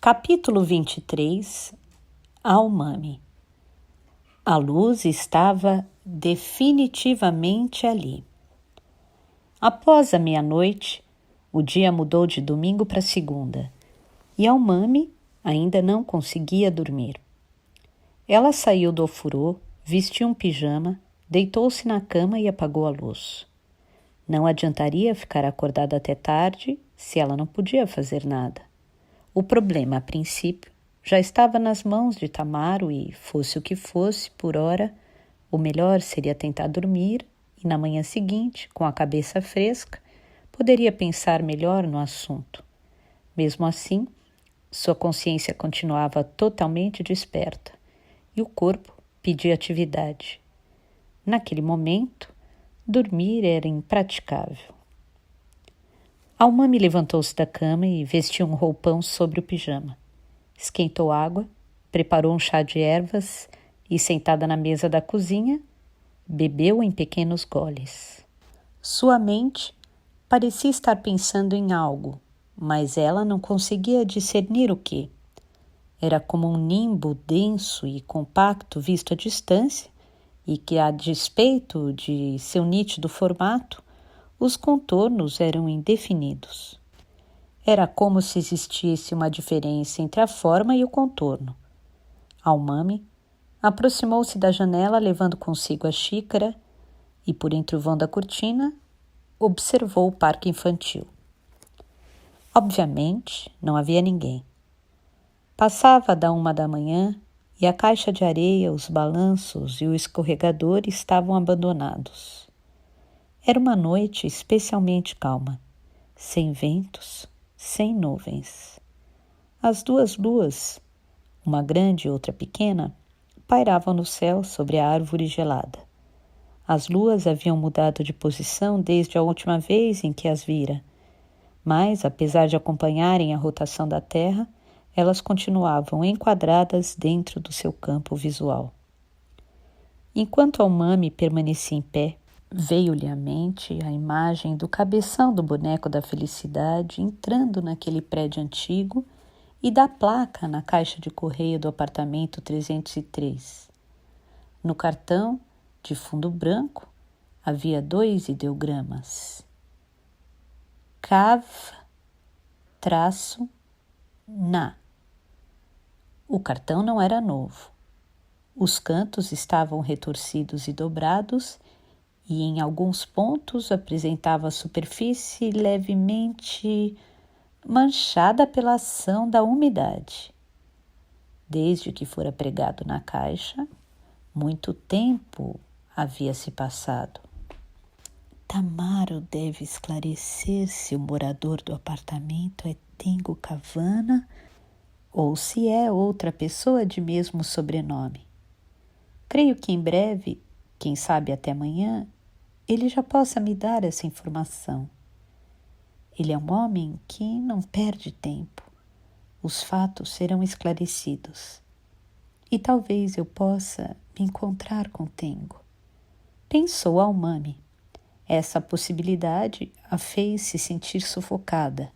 Capítulo 23. Ao-Mami. A luz estava definitivamente ali. Após a meia-noite, o dia mudou de domingo para segunda, e Ao-Mami ainda não conseguia dormir. Ela saiu do ofurô, vestiu um pijama, deitou-se na cama e apagou a luz. Não adiantaria ficar acordada até tarde se ela não podia fazer nada. O problema, a princípio, já estava nas mãos de Tamaro e, fosse o que fosse, por hora, o melhor seria tentar dormir e, na manhã seguinte, com a cabeça fresca, poderia pensar melhor no assunto. Mesmo assim, sua consciência continuava totalmente desperta e o corpo pedia atividade. Naquele momento, dormir era impraticável. Ao-Mami levantou-se da cama e vestiu um roupão sobre o pijama. Esquentou água, preparou um chá de ervas e, sentada na mesa da cozinha, bebeu em pequenos goles. Sua mente parecia estar pensando em algo, mas ela não conseguia discernir o que. Era como um nimbo denso e compacto visto à distância e que, a despeito de seu nítido formato, os contornos eram indefinidos. Era como se existisse uma diferença entre a forma e o contorno. Ao-Mami aproximou-se da janela levando consigo a xícara e, por entre o vão da cortina, observou o parque infantil. Obviamente, não havia ninguém. Passava da 1 da manhã e a caixa de areia, os balanços e o escorregador estavam abandonados. Era uma noite especialmente calma, sem ventos, sem nuvens. As duas luas, uma grande e outra pequena, pairavam no céu sobre a árvore gelada. As luas haviam mudado de posição desde a última vez em que as vira, mas, apesar de acompanharem a rotação da Terra, elas continuavam enquadradas dentro do seu campo visual. Enquanto Ao-Mami permanecia em pé, veio-lhe à mente a imagem do cabeção do boneco da felicidade entrando naquele prédio antigo e da placa na caixa de correio do apartamento 303. No cartão, de fundo branco, havia 2 ideogramas. Cav-Na. O cartão não era novo. Os cantos estavam retorcidos e dobrados e em alguns pontos apresentava a superfície levemente manchada pela ação da umidade. Desde que fora pregado na caixa, muito tempo havia se passado. Tamaro deve esclarecer se o morador do apartamento é Tengo Cavana ou se é outra pessoa de mesmo sobrenome. Creio que em breve, quem sabe até amanhã, ele já possa me dar essa informação. Ele é um homem que não perde tempo. Os fatos serão esclarecidos. E talvez eu possa me encontrar com Tengo. Pensou Ao-Mami. Essa possibilidade a fez se sentir sufocada.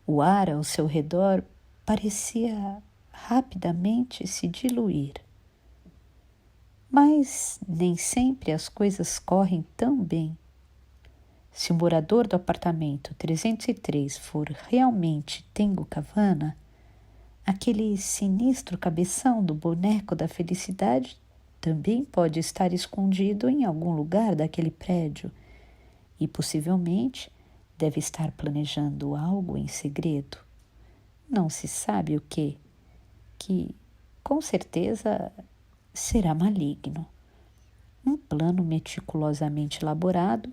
O ar ao seu redor parecia rapidamente se diluir. Mas nem sempre as coisas correm tão bem. Se o morador do apartamento 303 for realmente Tengo Cavana, aquele sinistro cabeção do boneco da felicidade também pode estar escondido em algum lugar daquele prédio e possivelmente deve estar planejando algo em segredo. Não se sabe o que com certeza será maligno. Um plano meticulosamente elaborado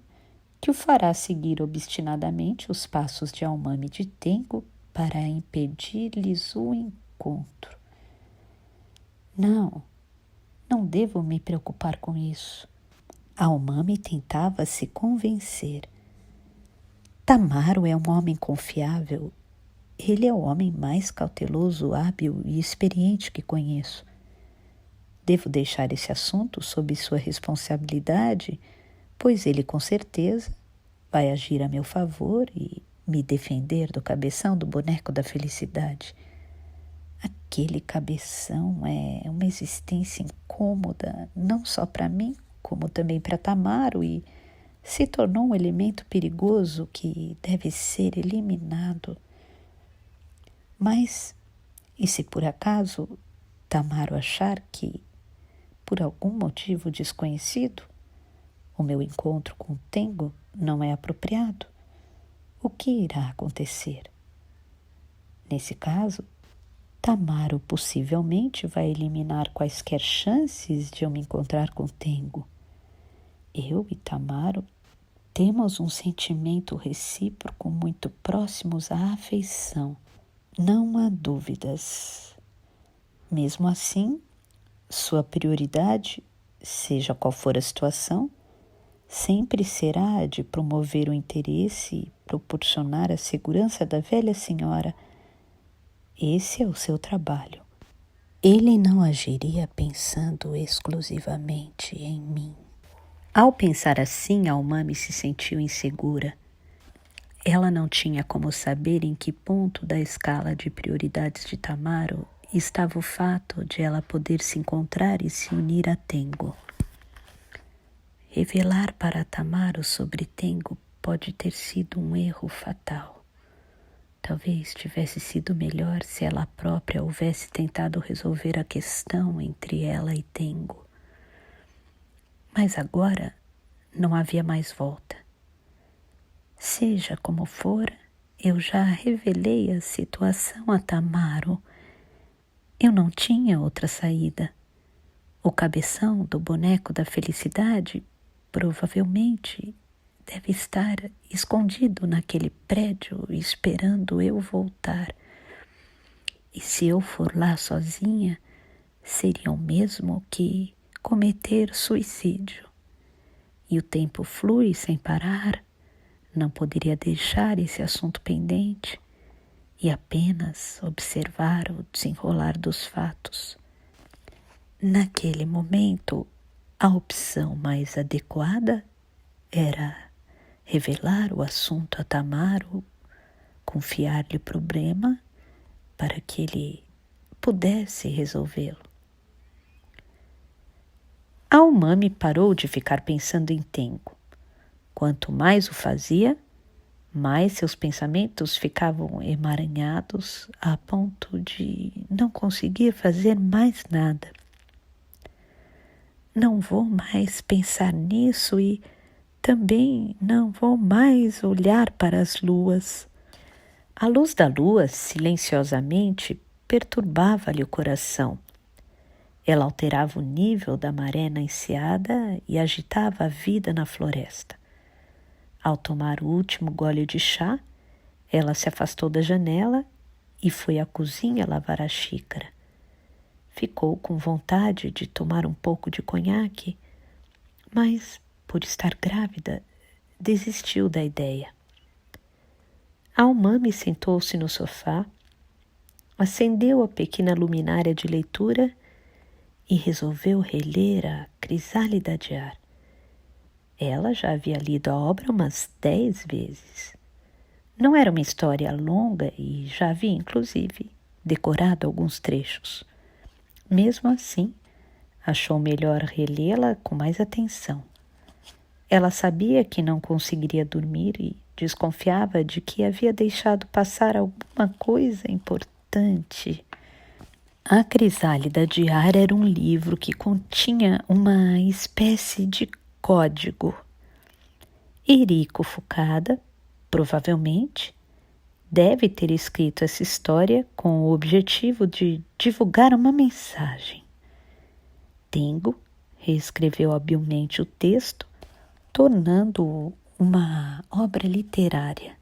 que o fará seguir obstinadamente os passos de Ao-Mami de Tengo para impedir-lhes o encontro. Não devo me preocupar com isso. Ao-Mami tentava se convencer. Tamaro é um homem confiável. Ele é o homem mais cauteloso, hábil e experiente que conheço. Devo deixar esse assunto sob sua responsabilidade, pois ele com certeza vai agir a meu favor e me defender do cabeção do boneco da felicidade. Aquele cabeção é uma existência incômoda, não só para mim, como também para Tamaro, e se tornou um elemento perigoso que deve ser eliminado. Mas, e se por acaso Tamaro achar que, por algum motivo desconhecido, o meu encontro com Tengo não é apropriado, o que irá acontecer? Nesse caso, Tamaro possivelmente vai eliminar quaisquer chances de eu me encontrar com Tengo. Eu e Tamaro temos um sentimento recíproco muito próximos à afeição. Não há dúvidas. Mesmo assim, sua prioridade, seja qual for a situação, sempre será a de promover o interesse e proporcionar a segurança da velha senhora. Esse é o seu trabalho. Ele não agiria pensando exclusivamente em mim. Ao pensar assim, Almami se sentiu insegura. Ela não tinha como saber em que ponto da escala de prioridades de Tamaro estava o fato de ela poder se encontrar e se unir a Tengo. Revelar para Tamaro sobre Tengo pode ter sido um erro fatal. Talvez tivesse sido melhor se ela própria houvesse tentado resolver a questão entre ela e Tengo. Mas agora não havia mais volta. Seja como for, eu já revelei a situação a Tamaro. Eu não tinha outra saída. O cabeção do boneco da felicidade provavelmente deve estar escondido naquele prédio esperando eu voltar. E se eu for lá sozinha, seria o mesmo que cometer suicídio. E o tempo flui sem parar. Não poderia deixar esse assunto pendente e apenas observar o desenrolar dos fatos. Naquele momento, a opção mais adequada era revelar o assunto a Tamaro, confiar-lhe o problema para que ele pudesse resolvê-lo. Almami parou de ficar pensando em Tengo. Quanto mais o fazia, mais seus pensamentos ficavam emaranhados a ponto de não conseguir fazer mais nada. Não vou mais pensar nisso e também não vou mais olhar para as luas. A luz da lua, silenciosamente, perturbava-lhe o coração. Ela alterava o nível da maré na enseada e agitava a vida na floresta. Ao tomar o último gole de chá, ela se afastou da janela e foi à cozinha lavar a xícara. Ficou com vontade de tomar um pouco de conhaque, mas, por estar grávida, desistiu da ideia. Almami sentou-se no sofá, acendeu a pequena luminária de leitura e resolveu reler a Crisálida de Ar. Ela já havia lido a obra umas 10 vezes. Não era uma história longa e já havia, inclusive, decorado alguns trechos. Mesmo assim, achou melhor relê-la com mais atenção. Ela sabia que não conseguiria dormir e desconfiava de que havia deixado passar alguma coisa importante. A Crisálida de Ar era um livro que continha uma espécie de código. Eriko Fukada, provavelmente, deve ter escrito essa história com o objetivo de divulgar uma mensagem. Tengo reescreveu habilmente o texto, tornando-o uma obra literária.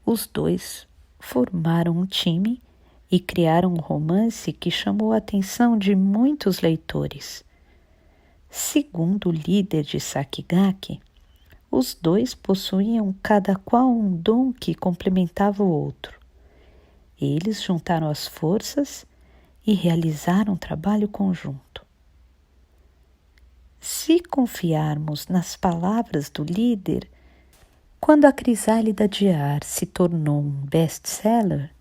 Os dois formaram um time e criaram um romance que chamou a atenção de muitos leitores. Segundo o líder de Sakigake, os dois possuíam cada qual um dom que complementava o outro. Eles juntaram as forças e realizaram um trabalho conjunto. Se confiarmos nas palavras do líder, quando a Crisálida de Ar se tornou um best-seller,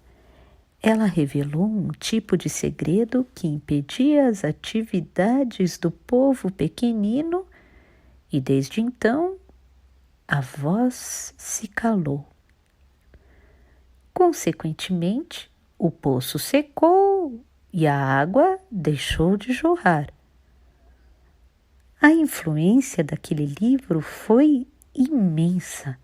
ela revelou um tipo de segredo que impedia as atividades do povo pequenino e desde então a voz se calou. Consequentemente, o poço secou e a água deixou de jorrar. A influência daquele livro foi imensa.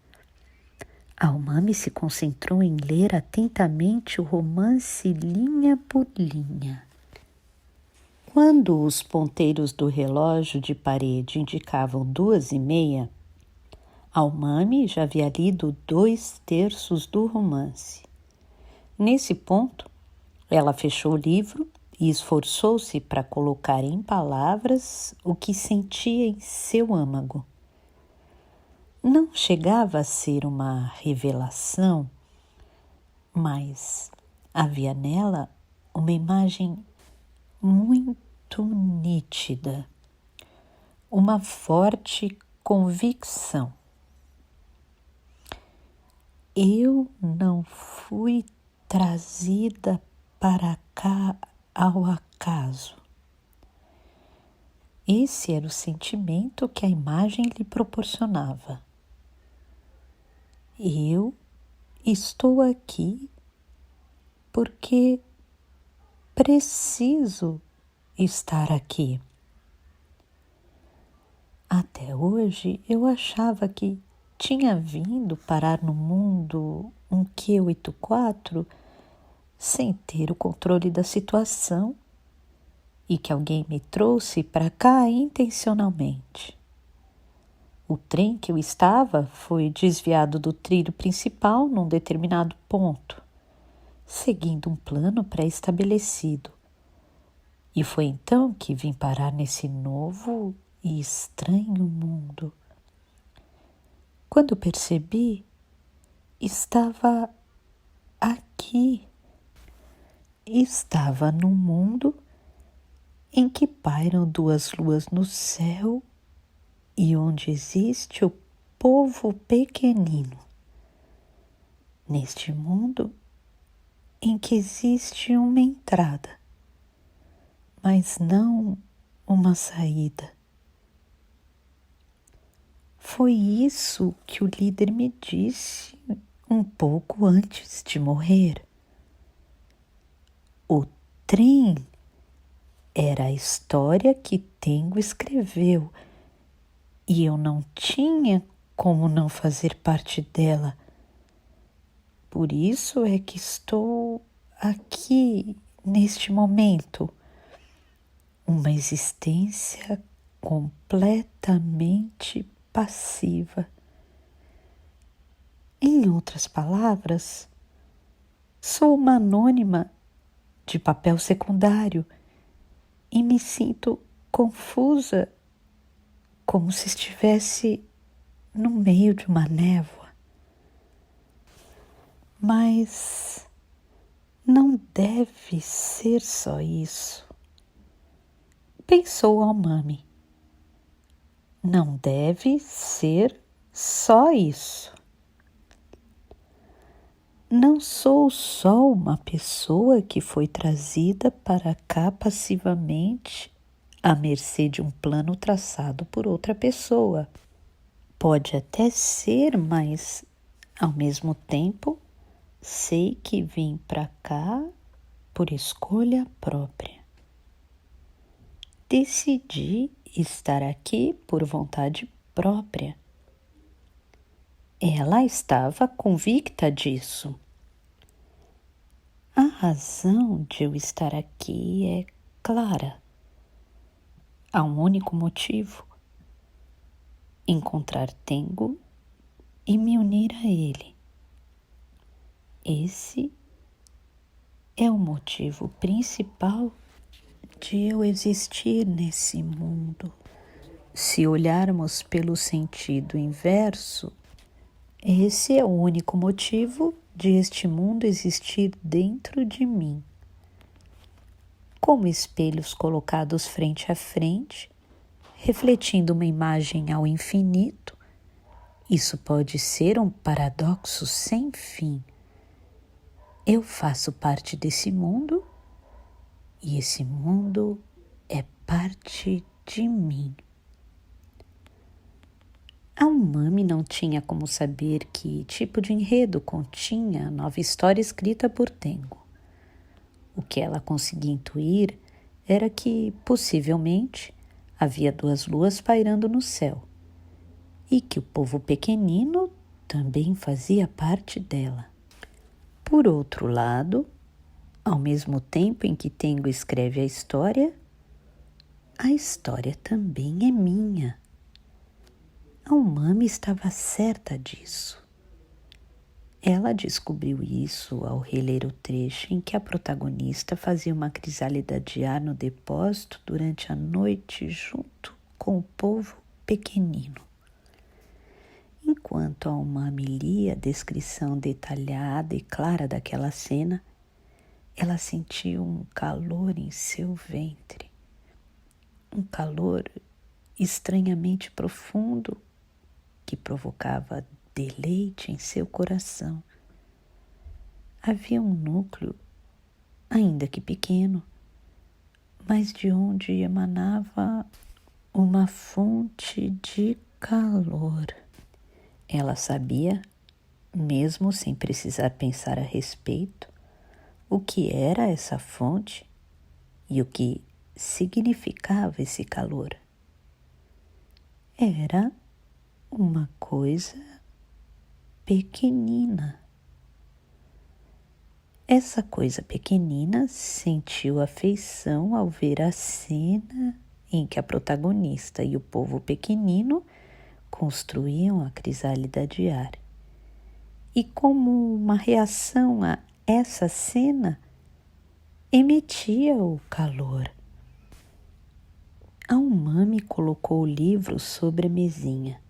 Almami se concentrou em ler atentamente o romance linha por linha. Quando os ponteiros do relógio de parede indicavam 2h30, Almami já havia lido 2/3 do romance. Nesse ponto, ela fechou o livro e esforçou-se para colocar em palavras o que sentia em seu âmago. Não chegava a ser uma revelação, mas havia nela uma imagem muito nítida, uma forte convicção. Eu não fui trazida para cá ao acaso. Esse era o sentimento que a imagem lhe proporcionava. Eu estou aqui porque preciso estar aqui. Até hoje eu achava que tinha vindo parar no mundo um Q84 sem ter o controle da situação e que alguém me trouxe para cá intencionalmente. O trem que eu estava foi desviado do trilho principal num determinado ponto, seguindo um plano pré-estabelecido. E foi então que vim parar nesse novo e estranho mundo. Quando percebi, estava aqui. Estava num mundo em que pairam 2 luas no céu e onde existe o povo pequenino. Neste mundo em que existe uma entrada, mas não uma saída. Foi isso que o líder me disse um pouco antes de morrer. O trem era a história que Tengo escreveu e eu não tinha como não fazer parte dela. Por isso é que estou aqui neste momento. Uma existência completamente passiva. Em outras palavras, sou uma anônima de papel secundário e me sinto confusa, como se estivesse no meio de uma névoa. Mas não deve ser só isso, pensou Almami. Não deve ser só isso. Não sou só uma pessoa que foi trazida para cá passivamente à mercê de um plano traçado por outra pessoa. Pode até ser, mas ao mesmo tempo sei que vim para cá por escolha própria. Decidi estar aqui por vontade própria. Ela estava convicta disso. A razão de eu estar aqui é clara. Há um único motivo: encontrar Tengo e me unir a ele. Esse é o motivo principal de eu existir nesse mundo. Se olharmos pelo sentido inverso, esse é o único motivo de este mundo existir dentro de mim. Como espelhos colocados frente a frente, refletindo uma imagem ao infinito, isso pode ser um paradoxo sem fim. Eu faço parte desse mundo e esse mundo é parte de mim. A umami não tinha como saber que tipo de enredo continha a nova história escrita por Tengo. O que ela conseguia intuir era que, possivelmente, havia 2 luas pairando no céu e que o povo pequenino também fazia parte dela. Por outro lado, ao mesmo tempo em que Tengo escreve a história também é minha. A umami estava certa disso. Ela descobriu isso ao reler o trecho em que a protagonista fazia uma crisálida de ar no depósito durante a noite junto com o povo pequenino. Enquanto a umami lia a descrição detalhada e clara daquela cena, ela sentiu um calor em seu ventre, um calor estranhamente profundo que provocava deleite em seu coração. Havia um núcleo, ainda que pequeno, mas de onde emanava uma fonte de calor. Ela sabia, mesmo sem precisar pensar a respeito, o que era essa fonte e o que significava esse calor. Era uma coisa pequenina. Essa coisa pequenina sentiu afeição ao ver a cena em que a protagonista e o povo pequenino construíam a crisálida de ar. E como uma reação a essa cena, emitia o calor. A umami colocou o livro sobre a mesinha,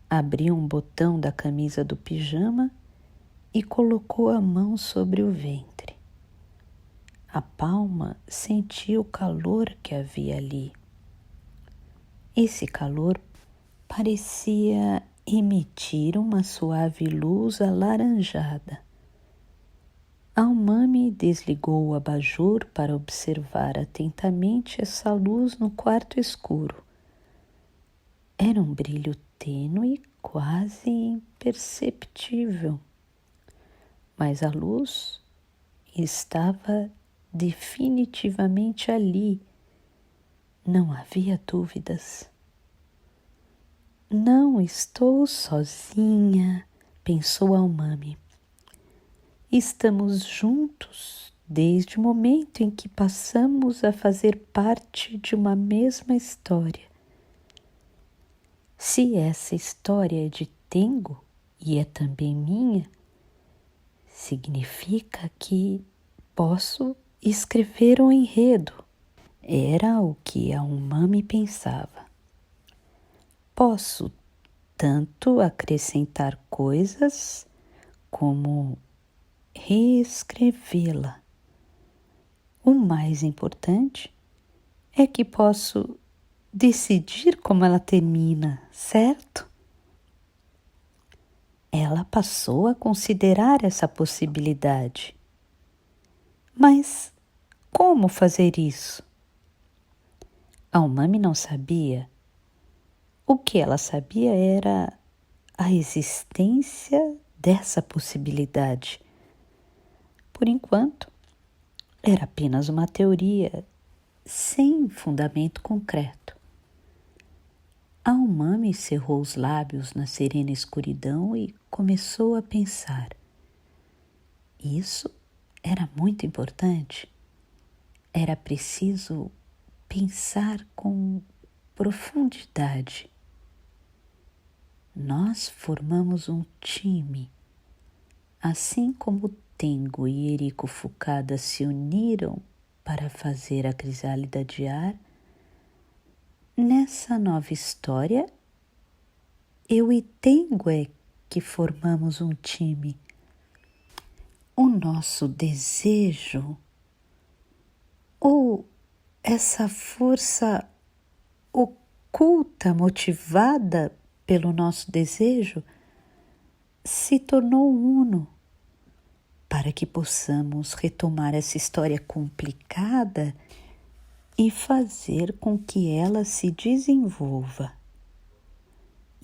abriu um botão da camisa do pijama e colocou a mão sobre o ventre. A palma sentiu o calor que havia ali. Esse calor parecia emitir uma suave luz alaranjada. A umami desligou o abajur para observar atentamente essa luz no quarto escuro. Era um brilho tênue, quase imperceptível, mas a luz estava definitivamente ali. Não havia dúvidas. Não estou sozinha, pensou a umami. Estamos juntos desde o momento em que passamos a fazer parte de uma mesma história. Se essa história é de Tengo e é também minha, significa que posso escrever um enredo. Era o que a umami pensava. Posso tanto acrescentar coisas como reescrevê-la. O mais importante é que posso decidir como ela termina, certo? Ela passou a considerar essa possibilidade. Mas como fazer isso? A umami não sabia. O que ela sabia era a existência dessa possibilidade. Por enquanto, era apenas uma teoria sem fundamento concreto. A umami cerrou os lábios na serena escuridão e começou a pensar. Isso era muito importante. Era preciso pensar com profundidade. Nós formamos um time, assim como Tengo e Eriko Fukada se uniram para fazer a crisálida de ar. Nessa nova história, eu e Tengo é que formamos um time. O nosso desejo, ou essa força oculta motivada pelo nosso desejo, se tornou uno. para que possamos retomar essa história complicada e fazer com que ela se desenvolva.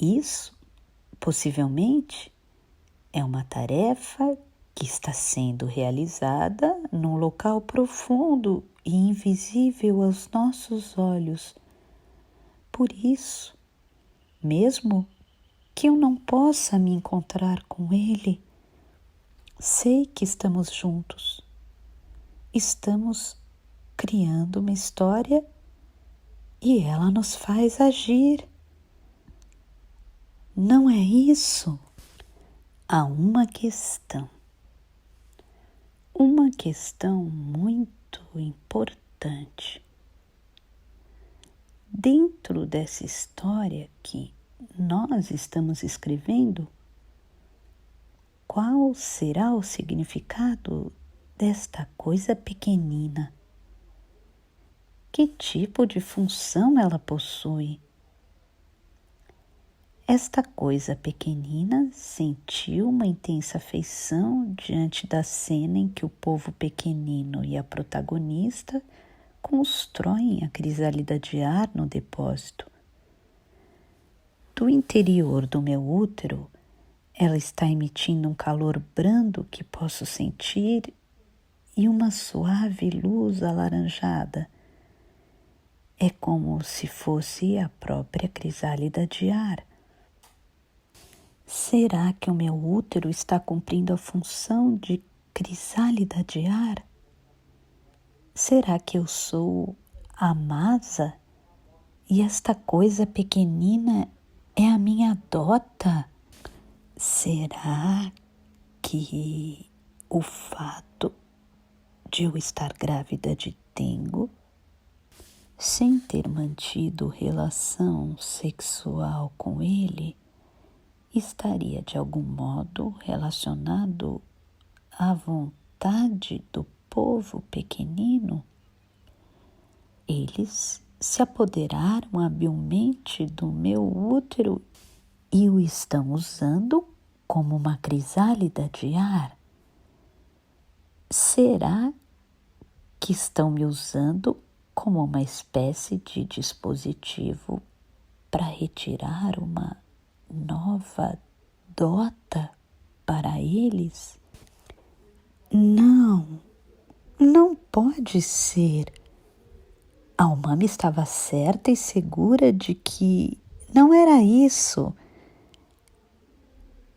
Isso, possivelmente, é uma tarefa que está sendo realizada num local profundo e invisível aos nossos olhos. Por isso, mesmo que eu não possa me encontrar com ele, sei que estamos juntos. Estamos criando uma história e ela nos faz agir. Não é isso? Há uma questão muito importante. Dentro dessa história que nós estamos escrevendo, qual será o significado desta coisa pequenina? Que tipo de função ela possui? Esta coisa pequenina sentiu uma intensa afeição diante da cena em que o povo pequenino e a protagonista constroem a crisálida de ar no depósito. Do interior do meu útero, ela está emitindo um calor brando que posso sentir e uma suave luz alaranjada. É como se fosse a própria crisálida de ar. Será que o meu útero está cumprindo a função de crisálida de ar? Será que eu sou a Masa e esta coisa pequenina é a minha dota? Será que o fato de eu estar grávida de Tengo, sem ter mantido relação sexual com ele, estaria de algum modo relacionado à vontade do povo pequenino? Eles se apoderaram habilmente do meu útero e o estão usando como uma crisálida de ar. Será que estão me usando como uma espécie de dispositivo para retirar uma nova dota para eles? Não pode ser. A Umami estava certa e segura de que não era isso.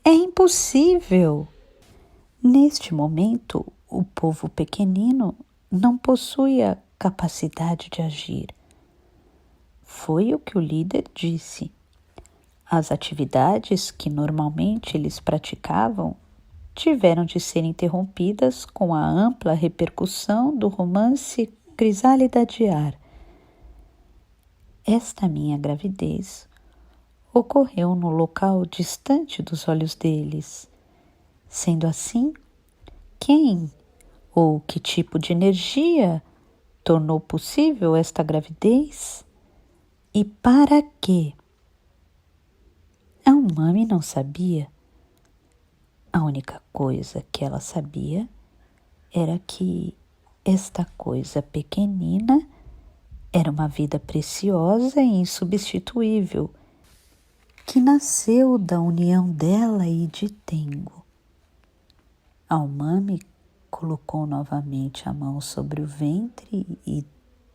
É impossível. Neste momento, o povo pequenino não possui a capacidade de agir. Foi o que o líder disse. As atividades que normalmente eles praticavam tiveram de ser interrompidas com a ampla repercussão do romance Crisálida de Ar. Esta minha gravidez ocorreu no local distante dos olhos deles. Sendo assim, quem ou que tipo de energia tornou possível esta gravidez? E para quê? A Umami não sabia. A única coisa que ela sabia era que esta coisa pequenina era uma vida preciosa e insubstituível, que nasceu da união dela e de Tengo. A Umami colocou novamente a mão sobre o ventre e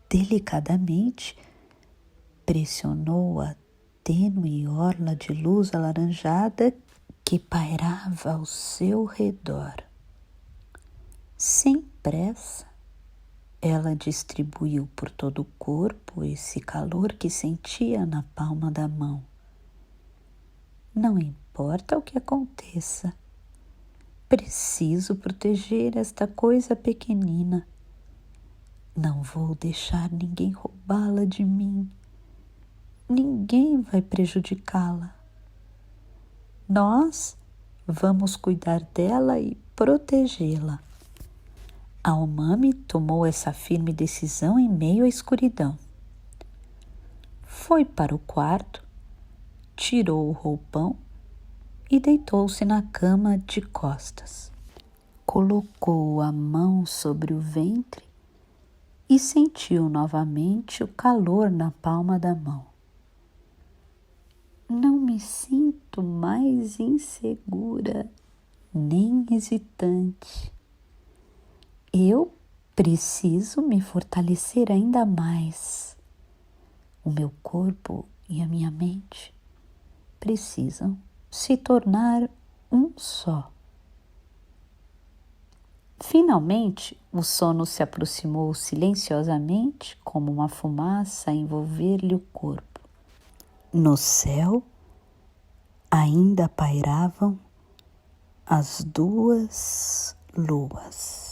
delicadamente pressionou a tênue orla de luz alaranjada que pairava ao seu redor. Sem pressa, ela distribuiu por todo o corpo esse calor que sentia na palma da mão. Não importa o que aconteça, preciso proteger esta coisa pequenina. Não vou deixar ninguém roubá-la de mim. Ninguém vai prejudicá-la. Nós vamos cuidar dela e protegê-la. A Umami tomou essa firme decisão em meio à escuridão. Foi para o quarto, tirou o roupão e deitou-se na cama de costas. colocou a mão sobre o ventre e sentiu novamente o calor na palma da mão. Não me sinto mais insegura nem hesitante. Eu preciso me fortalecer ainda mais. O meu corpo e a minha mente precisam se tornar um só. Finalmente, o sono se aproximou silenciosamente, como uma fumaça a envolver-lhe o corpo. No céu, ainda pairavam as duas luas.